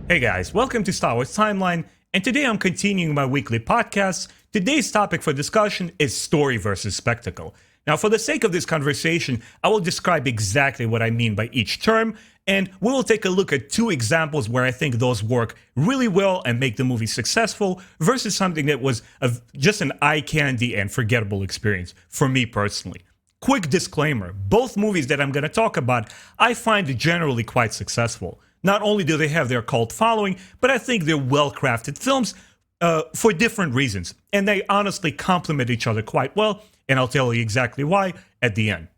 Hey guys, welcome to Star Wars Timeline, and today I'm continuing my weekly podcast. Today's topic for discussion is story versus spectacle. Now, for the sake of this conversation, I will describe exactly what I mean by each term, and we will take a look at two examples where I think those work really well and make the movie successful versus something that was just an eye candy and forgettable experience for me personally. Quick disclaimer, both movies that I'm going to talk about, I find generally quite successful. Not only do they have their cult following, but I think they're well-crafted films for different reasons. And they honestly complement each other quite well, and I'll tell you exactly why at the end.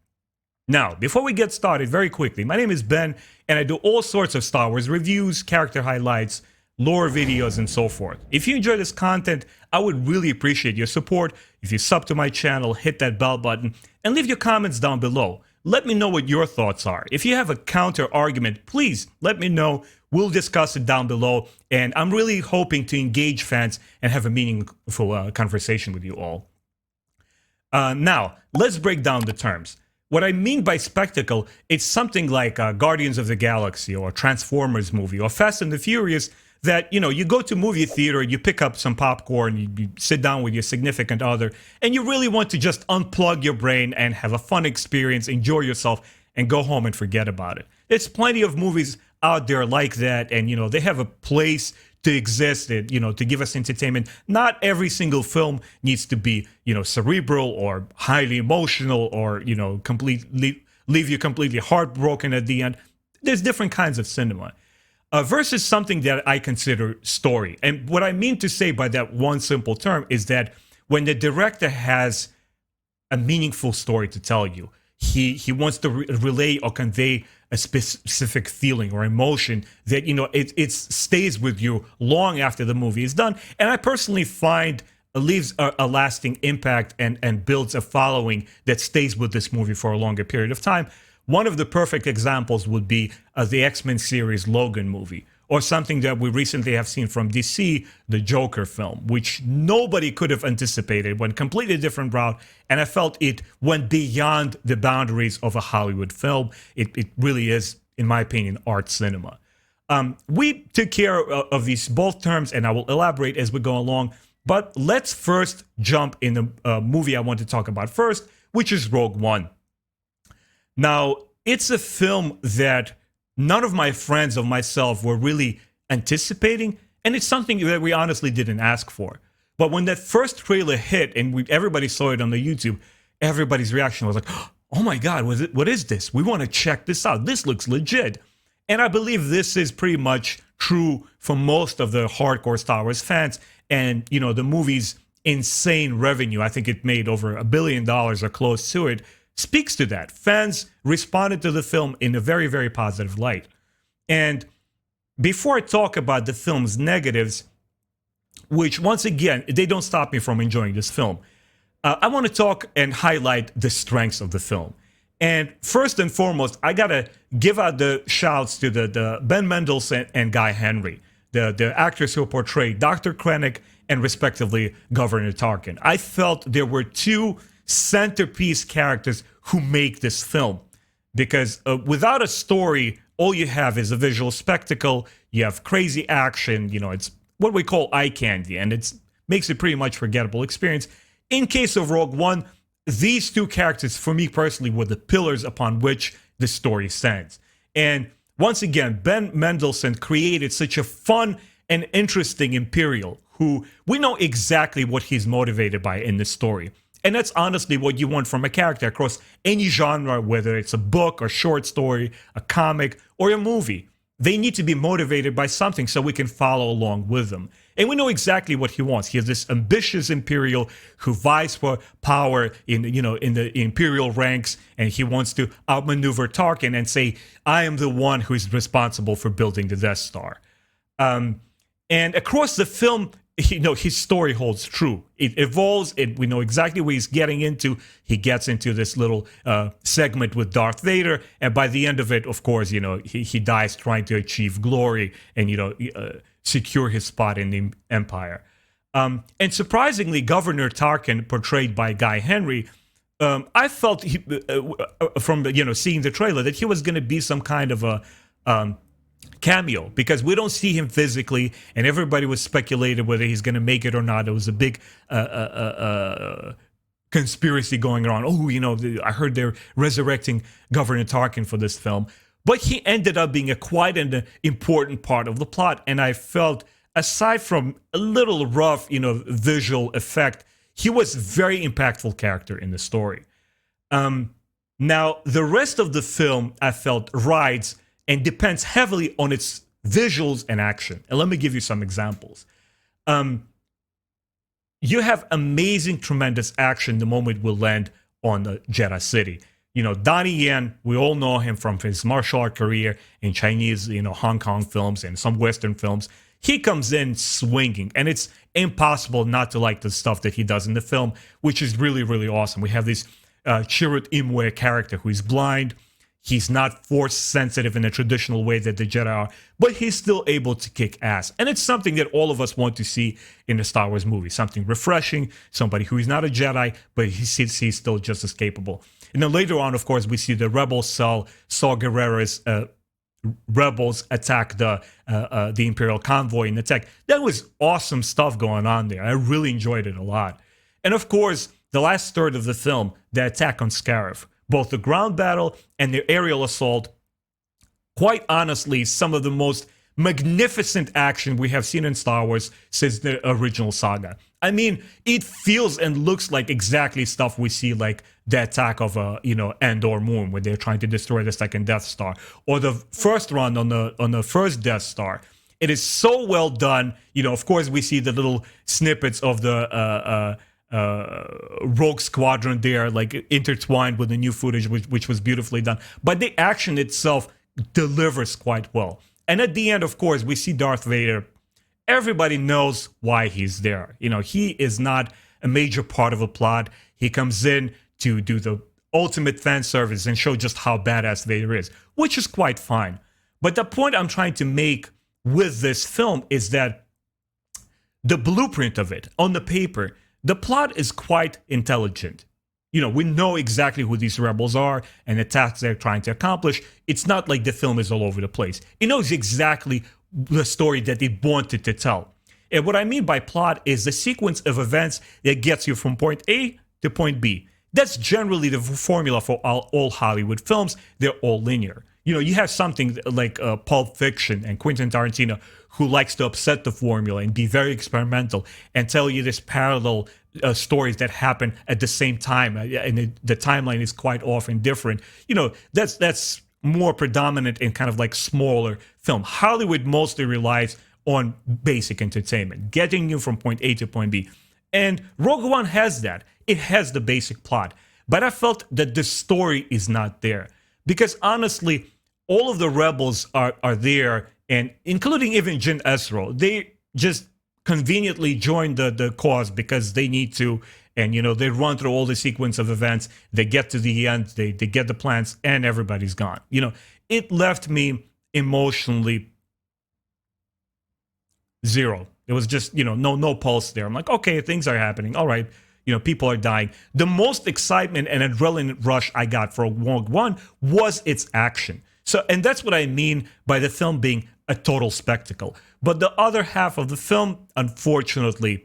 Now, before we get started, very quickly, my name is Ben, and I do all sorts of Star Wars reviews, character highlights, lore videos, and so forth. If you enjoy this content, I would really appreciate your support if you sub to my channel, hit that bell button, and leave your comments down below. Let me know what your thoughts are. If you have a counter argument, please let me know. We'll discuss it down below. And I'm really hoping to engage fans and have a meaningful conversation with you all. Now, let's break down the terms. What I mean by spectacle, it's something like Guardians of the Galaxy or Transformers movie or Fast and the Furious that, you go to movie theater, you pick up some popcorn, you sit down with your significant other, and you really want to just unplug your brain and have a fun experience, enjoy yourself, and go home and forget about it. There's plenty of movies out there like that, and, they have a place to exist, to give us entertainment. Not every single film needs to be, cerebral or highly emotional or, completely leave you completely heartbroken at the end. There's different kinds of cinema. Versus something that I consider story. And what I mean to say by that one simple term is that when the director has a meaningful story to tell you, he wants to relay or convey a specific feeling or emotion that, it stays with you long after the movie is done. And I personally find it leaves a lasting impact and builds a following that stays with this movie for a longer period of time. One of the perfect examples would be the X-Men series Logan movie, or something that we recently have seen from DC, the Joker film, which nobody could have anticipated, went completely different route, and I felt it went beyond the boundaries of a Hollywood film. It really is, in my opinion, art cinema. We took care of these both terms, and I will elaborate as we go along, but let's first jump in the movie I want to talk about first, which is Rogue One. Now, it's a film that none of my friends or myself were really anticipating, and it's something that we honestly didn't ask for. But when that first trailer hit and everybody saw it on the YouTube, everybody's reaction was like, oh my God, what is this? We want to check this out. This looks legit. And I believe this is pretty much true for most of the hardcore Star Wars fans. And, the movie's insane revenue, I think it made over $1 billion or close to it, speaks to that. Fans responded to the film in a very, very positive light. And before I talk about the film's negatives, which once again, they don't stop me from enjoying this film, I want to talk and highlight the strengths of the film. And first and foremost, I gotta give out the shouts to the Ben Mendelsohn and Guy Henry, the actors who portrayed Dr. Krennic and respectively Governor Tarkin. I felt there were two centerpiece characters who make this film, because without a story, all you have is a visual spectacle. You have crazy action, it's what we call eye candy, and it makes it pretty much forgettable experience. In case of Rogue One, these two characters for me personally were the pillars upon which the story stands. And once again, Ben Mendelsohn created such a fun and interesting Imperial who we know exactly what he's motivated by in this story. And that's honestly what you want from a character across any genre, whether it's a book or short story, a comic, or a movie. They need to be motivated by something so we can follow along with them. And we know exactly what he wants. He has this ambitious Imperial who vies for power in the Imperial ranks, and he wants to outmaneuver Tarkin and say, I am the one who is responsible for building the Death Star. And across the film, his story holds true. It evolves. We know exactly what he's getting into. He gets into this little segment with Darth Vader, and by the end of it, of course, he dies trying to achieve glory and secure his spot in the Empire. And surprisingly, Governor Tarkin, portrayed by Guy Henry, I felt from seeing the trailer that he was going to be some kind of a cameo, because we don't see him physically, and everybody was speculated whether he's going to make it or not. It was a big conspiracy going around. Oh, I heard they're resurrecting Governor Tarkin for this film. But he ended up being quite an important part of the plot. And I felt, aside from a little rough, visual effect, he was a very impactful character in the story. Now, the rest of the film, I felt, rides and depends heavily on its visuals and action. And let me give you some examples. You have amazing, tremendous action the moment we land on the Jedha City. Donnie Yen, we all know him from his martial art career in Chinese, Hong Kong films and some Western films. He comes in swinging, and it's impossible not to like the stuff that he does in the film, which is really, really awesome. We have this Chirrut Imwe character who is blind. He's not force sensitive in a traditional way that the Jedi are, but he's still able to kick ass. And it's something that all of us want to see in a Star Wars movie. Something refreshing, somebody who is not a Jedi, but he's still just as capable. And then later on, of course, we see the rebel Saw Gerrera's rebels attack the Imperial convoy and attack. That was awesome stuff going on there. I really enjoyed it a lot. And of course, the last third of the film, the attack on Scarif. Both the ground battle and the aerial assault, quite honestly, some of the most magnificent action we have seen in Star Wars since the original saga. I mean, it feels and looks like exactly stuff we see, like the attack of Endor Moon, where they're trying to destroy the second Death Star, or the first run on the first Death Star. It is so well done. Of course, we see the little snippets of the Rogue Squadron there, like intertwined with the new footage, which was beautifully done. But the action itself delivers quite well. And at the end, of course, we see Darth Vader. Everybody knows why he's there. He is not a major part of a plot. He comes in to do the ultimate fan service and show just how badass Vader is, which is quite fine. But the point I'm trying to make with this film is that the blueprint of it, on the paper, the plot is quite intelligent. We know exactly who these rebels are and the tasks they're trying to accomplish. It's not like the film is all over the place. It knows exactly the story that it wanted to tell. And what I mean by plot is the sequence of events that gets you from point A to point B. That's generally the formula for all Hollywood films. They're all linear. You have something like Pulp Fiction and Quentin Tarantino, who likes to upset the formula and be very experimental and tell you this parallel stories that happen at the same time, and the timeline is quite often different. That's more predominant in kind of like smaller film. Hollywood mostly relies on basic entertainment, getting you from point A to point B. And Rogue One has that. It has the basic plot. But I felt that the story is not there. Because honestly, all of the rebels are there, and including even Jyn Erso, they just conveniently join the cause because they need to, and they run through all the sequence of events, they get to the end, they get the plans, and everybody's gone. It left me emotionally zero. It was just no pulse there. I'm like, okay, things are happening, all right, people are dying. The most excitement and adrenaline rush I got for Rogue One was its action. So, and that's what I mean by the film being a total spectacle. But the other half of the film, unfortunately,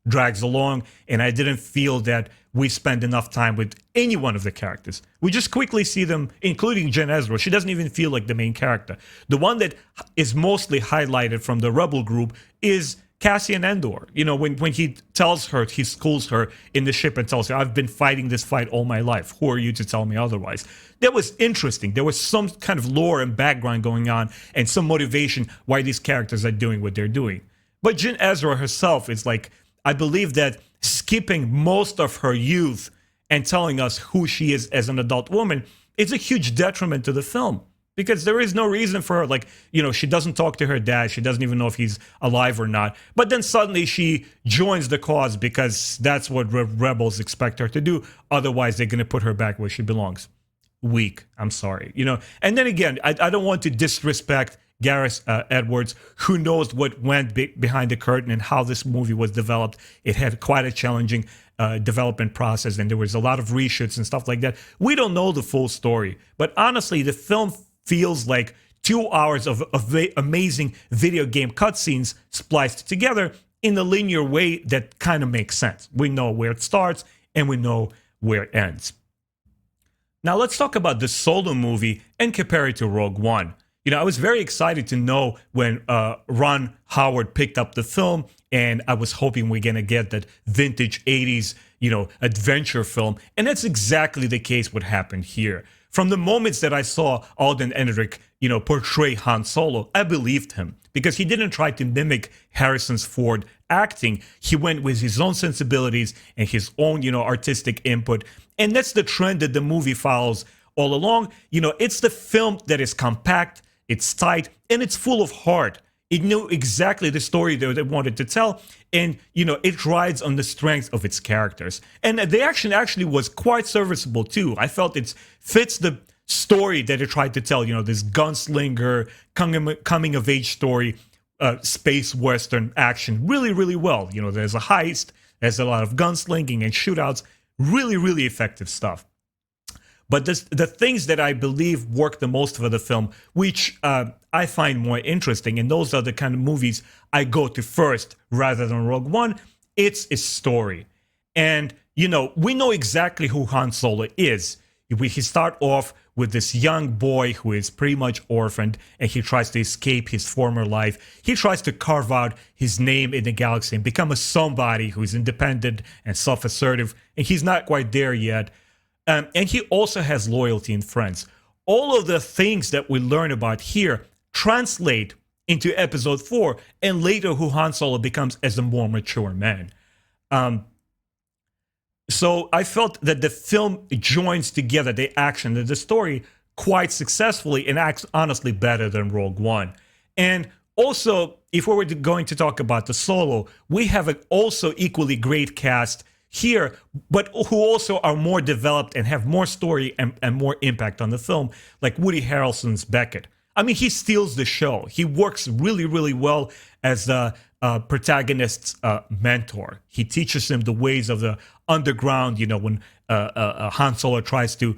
drags along, and I didn't feel that we spent enough time with any one of the characters. We just quickly see them, including Jyn Erso. She doesn't even feel like the main character. The one that is mostly highlighted from the rebel group is Cassian Andor. When he tells her, he schools her in the ship and tells her, I've been fighting this fight all my life. Who are you to tell me otherwise? That was interesting. There was some kind of lore and background going on and some motivation why these characters are doing what they're doing. But Jyn Erso herself is like, I believe that skipping most of her youth and telling us who she is as an adult woman is a huge detriment to the film. Because there is no reason for her, she doesn't talk to her dad. She doesn't even know if he's alive or not. But then suddenly she joins the cause because that's what rebels expect her to do. Otherwise, they're going to put her back where she belongs. Weak. I'm sorry. And then again, I don't want to disrespect Gareth Edwards, who knows what went behind the curtain and how this movie was developed. It had quite a challenging development process, and there was a lot of reshoots and stuff like that. We don't know the full story. But honestly, the film feels like 2 hours of amazing video game cutscenes spliced together in a linear way that kind of makes sense. We know where it starts and we know where it ends. Now let's talk about the Solo movie and compare it to Rogue One. I was very excited to know when Ron Howard picked up the film, and I was hoping we're going to get that vintage 80s, adventure film. And that's exactly the case what happened here. From the moments that I saw Alden Ehrenreich, portray Han Solo, I believed him because he didn't try to mimic Harrison Ford acting. He went with his own sensibilities and his own, artistic input. And that's the trend that the movie follows all along. It's the film that is compact, it's tight, and it's full of heart. It knew exactly the story that it wanted to tell, and it rides on the strength of its characters. And the action actually was quite serviceable too. I felt it fits the story that it tried to tell. This gunslinger coming of age story, space western action, really, really well. There's a heist, there's a lot of gunslinging and shootouts, really, really effective stuff. But the things that I believe work the most for the film, which I find more interesting, and those are the kind of movies I go to first rather than Rogue One, it's a story. And, we know exactly who Han Solo is. He start off with this young boy who is pretty much orphaned, and he tries to escape his former life. He tries to carve out his name in the galaxy and become a somebody who is independent and self-assertive, and he's not quite there yet. And he also has loyalty and friends. All of the things that we learn about here translate into Episode 4 and later who Han Solo becomes as a more mature man. So I felt that the film joins together the action and the story quite successfully and acts honestly better than Rogue One. And also, if we were going to talk about the Solo, we have an also equally great cast here, but who also are more developed and have more story and more impact on the film, like Woody Harrelson's Beckett. I mean, he steals the show. He works really, really well as the protagonist's mentor. He teaches him the ways of the underground, when Han Solo tries to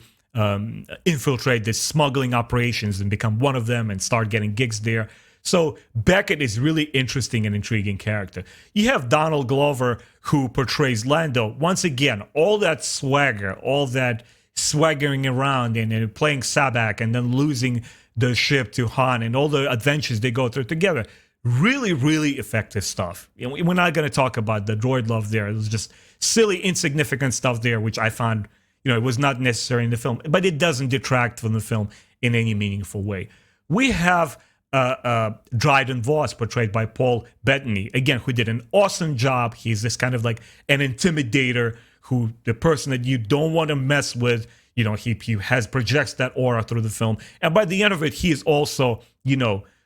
infiltrate the smuggling operations and become one of them and start getting gigs there. So Beckett is really interesting and intriguing character. You have Donald Glover, who portrays Lando. Once again, all that swagger, all that swaggering around and playing Sabak and then losing the ship to Han and all the adventures they go through together. Really, really effective stuff. We're not going to talk about the droid love there. It was just silly, insignificant stuff there, which I found, it was not necessary in the film. But it doesn't detract from the film in any meaningful way. We have Dryden Voss, portrayed by Paul Bettany, again, who did an awesome job. He's this kind of like an intimidator, who the person that you don't want to mess with. He projects that aura through the film, and by the end of it, he is also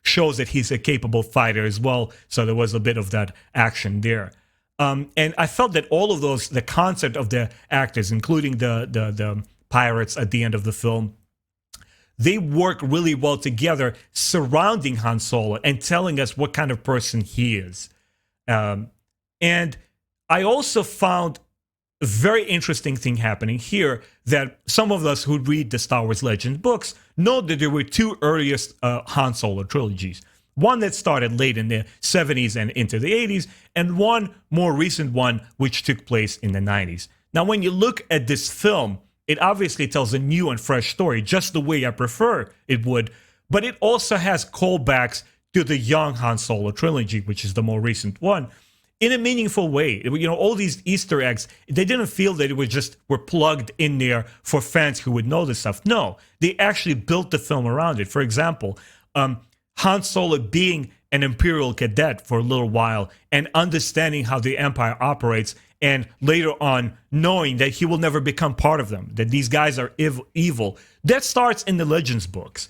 shows that he's a capable fighter as well. So there was a bit of that action there. And I felt that all of those, the concept of the actors, including the pirates at the end of the film, they work really well together, surrounding Han Solo and telling us what kind of person he is. And I also found a very interesting thing happening here, that some of us who read the Star Wars Legends books know that there were two earliest Han Solo trilogies. One that started late in the 70s and into the 80s, and one more recent one which took place in the 90s. Now, when you look at this film, it obviously tells a new and fresh story, just the way I prefer it would, but it also has callbacks to the young Han Solo trilogy, which is the more recent one, in a meaningful way. All these Easter eggs, they didn't feel that it was just were plugged in there for fans who would know this stuff. No, they actually built the film around it. For example, Han Solo being an Imperial cadet for a little while and understanding how the Empire operates, and later on knowing that he will never become part of them, that these guys are evil. That starts in the Legends books.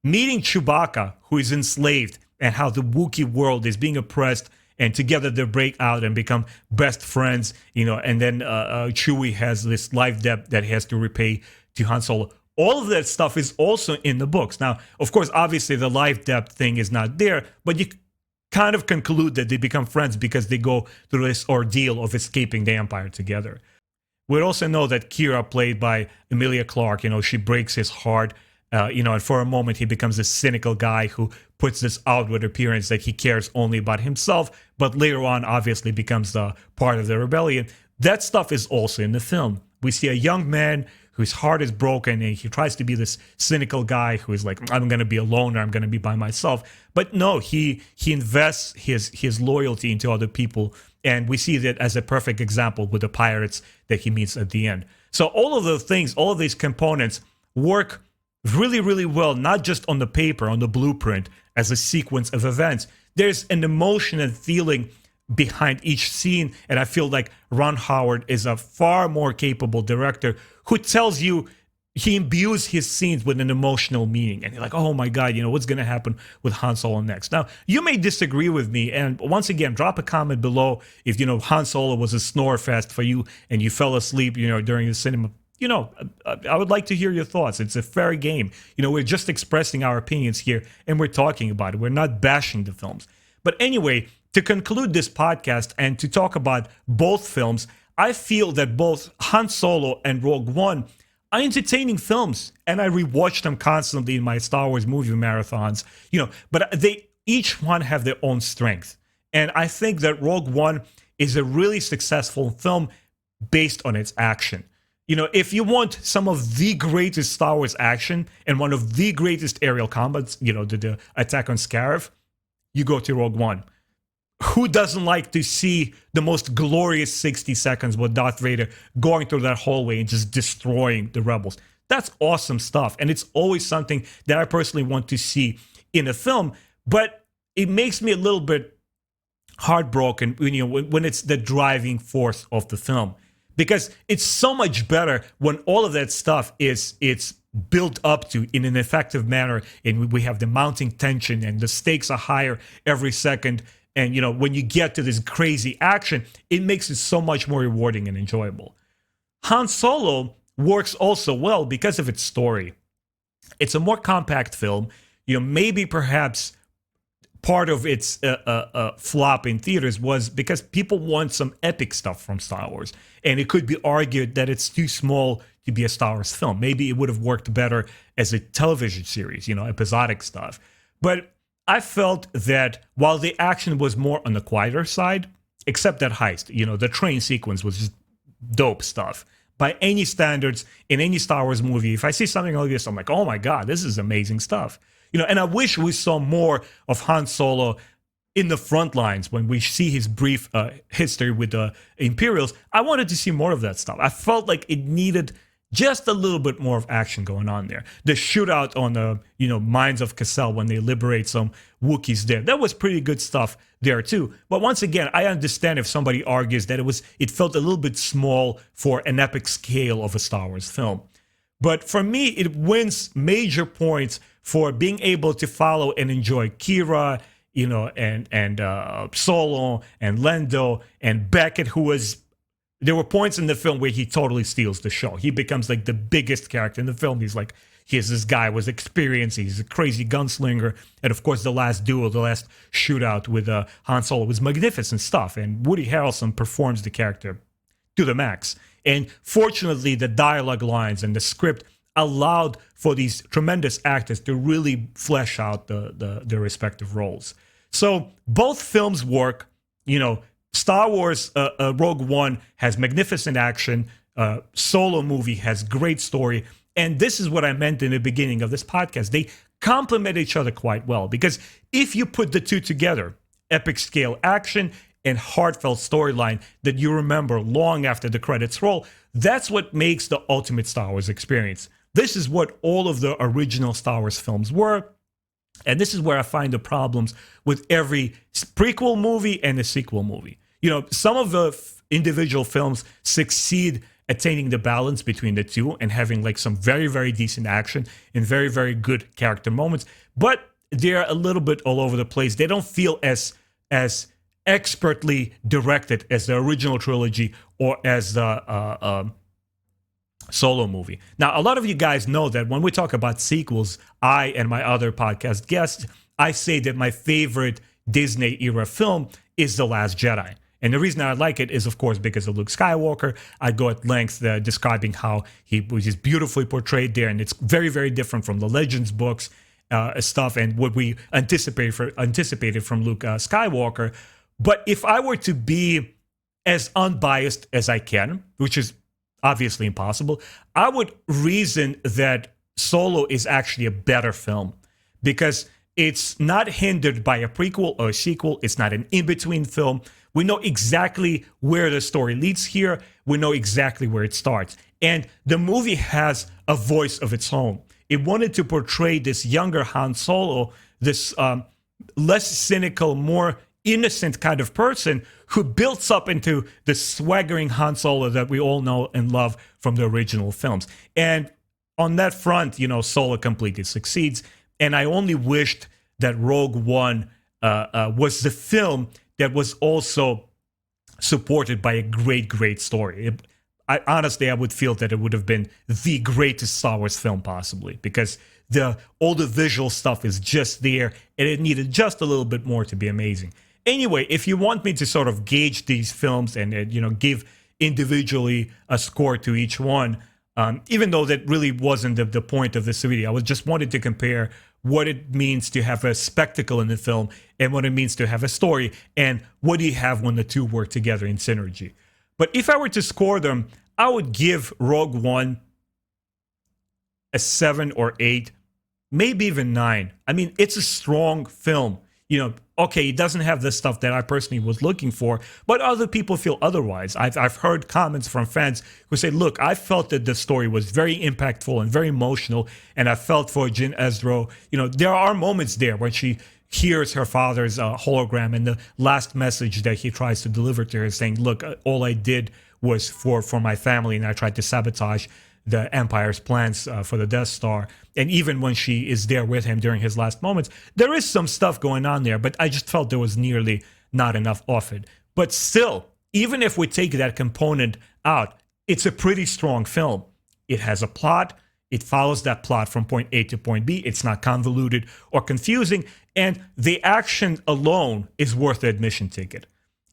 Meeting Chewbacca, who is enslaved, and how the Wookiee world is being oppressed, and together they break out and become best friends, and then Chewie has this life debt that he has to repay to Han Solo. All of that stuff is also in the books. Now, of course, obviously the life debt thing is not there, but you kind of conclude that they become friends because they go through this ordeal of escaping the Empire together. We also know that Kira, played by Emilia Clarke, she breaks his heart And for a moment he becomes this cynical guy who puts this outward appearance that he cares only about himself, but later on obviously becomes the part of the rebellion. That stuff is also in the film. We see a young man whose heart is broken and he tries to be this cynical guy who is like, I'm going to be a loner, I'm going to be by myself. But no, he invests his loyalty into other people, and we see that as a perfect example with the pirates that he meets at the end. So all of those things, all of these components work really, really well, not just on the paper, on the blueprint, as a sequence of events. There's an emotion and feeling behind each scene, and I feel like Ron Howard is a far more capable director who tells you, he imbues his scenes with an emotional meaning, and you're like, oh my god, what's going to happen with Han Solo next? Now, you may disagree with me, and once again, drop a comment below if Han Solo was a snore fest for you and you fell asleep during the cinema. I would like to hear your thoughts. It's a fair game. We're just expressing our opinions here, and we're talking about it. We're not bashing the films. But anyway, to conclude this podcast and to talk about both films, I feel that both Han Solo and Rogue One are entertaining films, and I rewatch them constantly in my Star Wars movie marathons. But they each one have their own strength, and I think that Rogue One is a really successful film based on its action. If you want some of the greatest Star Wars action and one of the greatest aerial combats, the attack on Scarif, you go to Rogue One. Who doesn't like to see the most glorious 60 seconds with Darth Vader going through that hallway and just destroying the rebels? That's awesome stuff, and it's always something that I personally want to see in a film, but it makes me a little bit heartbroken when it's the driving force of the film. Because it's so much better when all of that stuff it's built up to in an effective manner, and we have the mounting tension and the stakes are higher every second. And when you get to this crazy action, it makes it so much more rewarding and enjoyable. Han Solo works also well because of its story. It's a more compact film. Maybe perhaps part of its flop in theaters was because people want some epic stuff from Star Wars. And it could be argued that it's too small to be a Star Wars film. Maybe it would have worked better as a television series, episodic stuff. But I felt that while the action was more on the quieter side, except that heist, the train sequence was just dope stuff. By any standards, in any Star Wars movie, if I see something like this, I'm like, oh my god, this is amazing stuff. And I wish we saw more of Han Solo in the front lines when we see his brief history with the Imperials. I wanted to see more of that stuff. I felt like it needed just a little bit more of action going on there. The shootout on the mines of Cassel when they liberate some Wookiees there, that was pretty good stuff there too. But once again, I understand if somebody argues that it felt a little bit small for an epic scale of a Star Wars film. But for me, it wins major points for being able to follow and enjoy Kira, and Solo and Lando and Beckett, who was. There were points in the film where he totally steals the show. He becomes like the biggest character in the film. He's this guy with experience. He's a crazy gunslinger. And of course, the last duel, the last shootout with Han Solo was magnificent stuff. And Woody Harrelson performs the character to the max. And fortunately, the dialogue lines and the script allowed for these tremendous actors to really flesh out their respective roles. So both films work. Star Wars Rogue One has magnificent action. Solo movie has great story. And this is what I meant in the beginning of this podcast. They complement each other quite well, because if you put the two together, epic scale action and heartfelt storyline that you remember long after the credits roll, that's what makes the ultimate Star Wars experience. This is what all of the original Star Wars films were. And this is where I find the problems with every prequel movie and a sequel movie. Some of the individual films succeed attaining the balance between the two and having like some very, very decent action and very, very good character moments. But they're a little bit all over the place. They don't feel as expertly directed as the original trilogy or as the Solo movie. Now, a lot of you guys know that when we talk about sequels, I and my other podcast guests, I say that my favorite Disney era film is The Last Jedi. And the reason I like it is, of course, because of Luke Skywalker. I go at length describing how he was just beautifully portrayed there, and it's very, very different from the Legends books stuff and what we anticipated from Luke Skywalker. But if I were to be as unbiased as I can, which is obviously impossible, I would reason that Solo is actually a better film because it's not hindered by a prequel or a sequel. It's not an in-between film. We know exactly where the story leads here. We know exactly where it starts. And the movie has a voice of its own. It wanted to portray this younger Han Solo, this less cynical, more innocent kind of person who builds up into the swaggering Han Solo that we all know and love from the original films. And on that front, Solo completely succeeds. And I only wished that Rogue One was the film that was also supported by a great, great story. Honestly, I would feel that it would have been the greatest Star Wars film possibly, because all the visual stuff is just there, and it needed just a little bit more to be amazing. Anyway, if you want me to sort of gauge these films and give individually a score to each one, even though that really wasn't the point of this video, I just wanted to compare what it means to have a spectacle in the film and what it means to have a story, and what do you have when the two work together in synergy. But if I were to score them, I would give Rogue One a 7 or 8, maybe even 9. I mean, it's a strong film. Okay, it doesn't have the stuff that I personally was looking for, but other people feel otherwise. I've heard comments from fans who say, look, I felt that the story was very impactful and very emotional, and I felt for Jyn Erso. There are moments there when she hears her father's hologram, and the last message that he tries to deliver to her saying, look, all I did was for my family, and I tried to sabotage the Empire's plans for the Death Star. And even when she is there with him during his last moments, there is some stuff going on there, but I just felt there was nearly not enough of it. But still, even if we take that component out, it's a pretty strong film. It has a plot. It follows that plot from point A to point B. It's not convoluted or confusing. And the action alone is worth the admission ticket.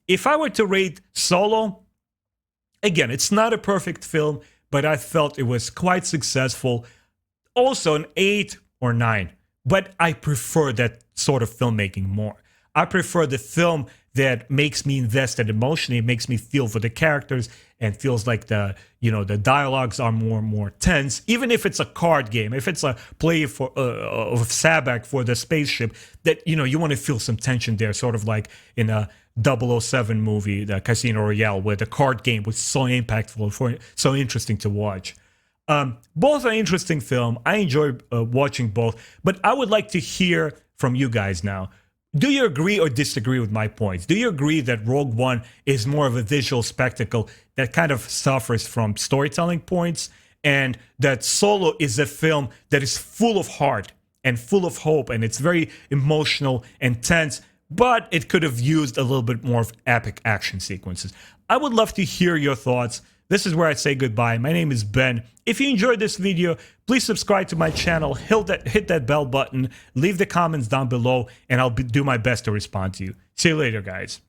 If I were to rate Solo, again, it's not a perfect film, but I felt it was quite successful. Also an 8 or 9. But I prefer that sort of filmmaking more. I prefer the film that makes me invested emotionally, makes me feel for the characters, and feels like the dialogues are more tense. Even if it's a card game, if it's a play of Sabak for the spaceship, that you want to feel some tension there, sort of like in a 007 movie, the Casino Royale, where the card game was so impactful, so interesting to watch. Both are interesting film. I enjoy watching both, but I would like to hear from you guys now. Do you agree or disagree with my points? Do you agree that Rogue One is more of a visual spectacle that kind of suffers from storytelling points, and that Solo is a film that is full of heart and full of hope, and it's very emotional and tense, but it could have used a little bit more of epic action sequences? I would love to hear your thoughts. This is where I say goodbye. My name is Ben. If you enjoyed this video, please subscribe to my channel, hit that bell button, leave the comments down below, and I'll do my best to respond to you. See you later, guys.